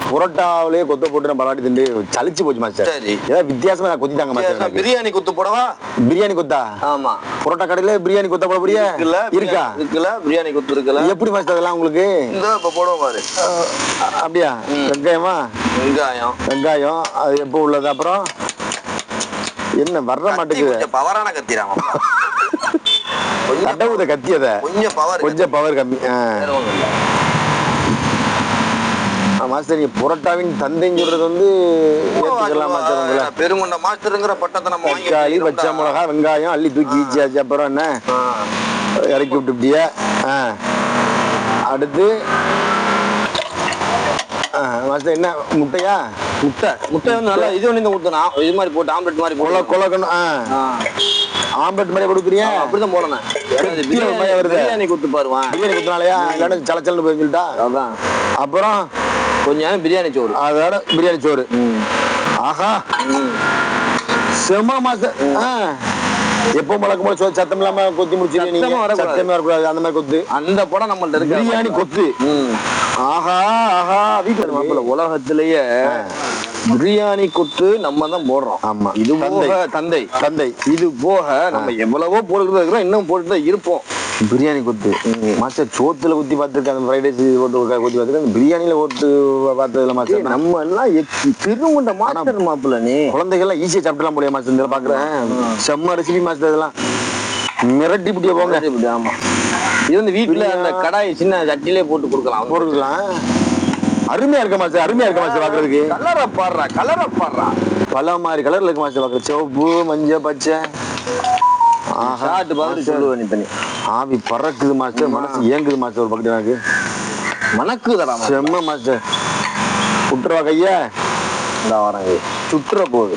புரோட்டாவிலேயே கொத்த போட்டு நம்ம பராட்டி திண்டு சலிச்சு போச்சு மாஸ்டர். ஏதாவது வித்தியாசமா நான் கொத்தி தாங்க மாஸ்டர். பிரியாணி கொத்து போடவா? பிரியாணி கொத்தா? ஆமா, புரோட்டா கடையில பிரியாணி கொத்த போட போறியா? இருக்கா? இருக்குல்ல, பிரியாணி கொத்து இருக்குல்ல. எப்படி மாஸ்டர் அதெல்லாம் உங்களுக்கு? இந்த இப்ப போடுவோம் பாரு. அப்படியா? வெங்காயமா? வெங்காயம் அது எப்போ உள்ளது? அப்புறம் என்ன வர்ற மாட்டேங்குது? பவரான கத்திராமா, கடவுத கத்தியத கொஞ்சம் பவர் கம்மி. மாஸ்டர் நீங்க புரோட்டாவின் தந்தைன்னு சொல்றது வந்து பெருங்குண்ட மாஸ்டருங்கிற பட்டத்தை நம்ம தக்காளி, பச்சை மிளகா, வெங்காயம் அள்ளி தூக்கி வீச்சியாச்சு. அப்புறம் என்ன இறக்கி விட்டுட்டிய. அடுத்து மாஸ்டர் என்ன முட்டையா? முட்டை வந்து நல்லா இது ஒண்ணு ஊத்தணும். இது மாதிரி போட்டு ஆம்லெட் மாதிரி கொலக்கணும். ஆம்லெட் மாதிரி கொடுக்குறியா? அப்படிதான் போடணும். பிரியாணி குத்து பாருவான். பிரியாணி குத்துனாலயா? இல்லைன்னா சலச்சல்னு போய் சொல்லிட்டா. அதான். அப்புறம் கொஞ்சம் பிரியாணி சோறு. அதோட பிரியாணி சோறு. ஆஹா, செம மாஸ்டர். எப்போ வழக்கம் போல சத்தம் இல்லாம கொத்தி முடிச்சிருக்கீங்க. சத்தமே வரக்கூடாது அந்த மாதிரி கொத்து. அந்த படம் நம்மள்ட்ட இருக்கு, பிரியாணி கொத்து. ஆஹா ஆஹா, வீட்டுல மாப்பிள்ள உலகத்திலேயே பிரியாணி கொத்து நம்ம தான் போடுறோம். ஆமா, இது போக தந்தை இது போக நம்ம எவ்வளவோ போட்டுட்டு இருக்கிறோம், இன்னும் போட்டுட்டு இருப்போம். பிரியாணி கொத்து மாஸ்டர் சோத்துல குத்தி பார்த்துருக்கேன். அந்த ஃப்ரைட் ரைஸ் போட்டு குத்தி பார்த்துருக்கேன். பிரியாணியில போட்டு பார்த்ததுல மாஸ்டர் நம்ம எல்லாம் திருமுண்ட மாஸ்டர் மாப்பிள்ள. நீ குழந்தைகள்லாம் ஈஸியா சாப்பிடலாம் முடியாது மாஸ்டர். இதில் பாக்குறேன் செம்ம ரெசிபி மாஸ்டர். இதெல்லாம் மிரட்டி புட்டியா போங்க. ஆமா, இது வந்து வீட்டுல அந்த கடாய் சின்ன சட்டிலே போட்டு கொடுக்கலாம். அருமையா இருக்க மாஸ்டர், அருமையா இருக்க மாஸ்டர். பாக்குறதுக்கு கலரை பாடுறா பல மாதிரி கலர்ல இருக்கு மாஸ்டர். பாக்குறது சிவப்பு, மஞ்சள், பச்சை. ஆவி பறக்குது மாஸ்டர், மனசு ஏங்குது மாஸ்டர். ஒரு பக்கத்து எனக்கு மணக்குதடா செம்ம மாஸ்டர். சுற்றுவா கையா வரங்க சுற்றுற போகுது.